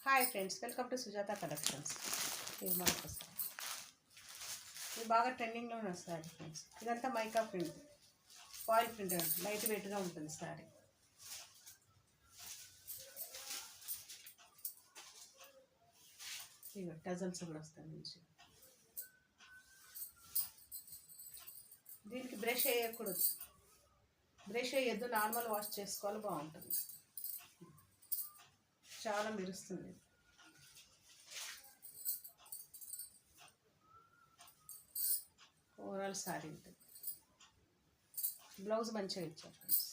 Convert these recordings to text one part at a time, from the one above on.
Hi friends, welcome to Sujatha collections. ఇది మనకు ఇది బాగా ట్రెండింగ్లో ఉన్న శారీ ఫ్రెండ్స్. ఇదంతా mica print, foil print, light వెయిట్గా ఉంటుంది శారీ. ఇవి టజల్స్ కూడా వస్తాయి మంచి. దీనికి బ్రష్ వేయకూడదు, బ్రష్ వేయద్దు, నార్మల్ వాష్ చేసుకోవాలి, బాగుంటుంది. చాలా మెరుస్తుంది. ఓవరాల్ శారీ ఉంటుంది. బ్లౌజ్ మంచిగా ఇచ్చారు ఫ్రెండ్స్.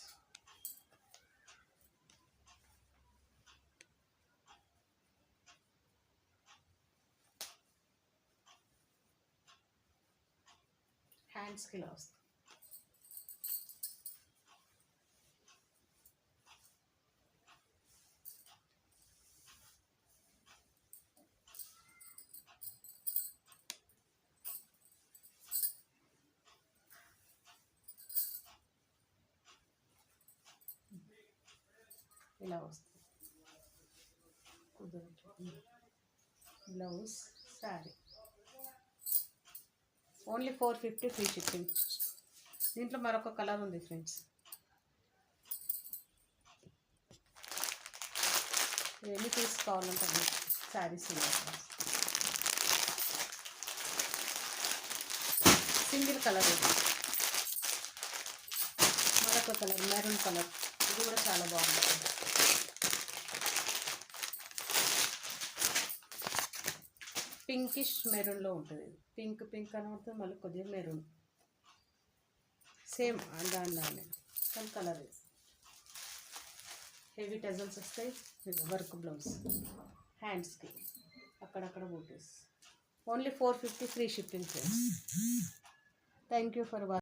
హ్యాండ్స్కి ఇలా వస్తుంది. ఇలా వస్తుంది blouse sari. Only 450 free shipping. దీంట్లో మరొక కలర్ ఉంది ఫ్రెండ్స్. ఎన్ని తీసుకోవాలంటే శారీస్ సింగిల్ కలర్ ఇది. మరొక కలర్ మెరూన్ కలర్, ఇది కూడా చాలా బాగుంటుంది. పింకిష్ మెరూన్లో ఉంటుంది. పింక్ కనబడుతుంది, మళ్ళీ కొద్దిగా మెరూన్, సేమ్ దానిలానే కానీ కలర్. హెవీ టజల్స్ వస్తాయి. వర్క్ బ్లౌజ్, హ్యాండ్స్కి అక్కడక్కడ బూటీస్. Only 450 free shipping friends. Thank you for watching.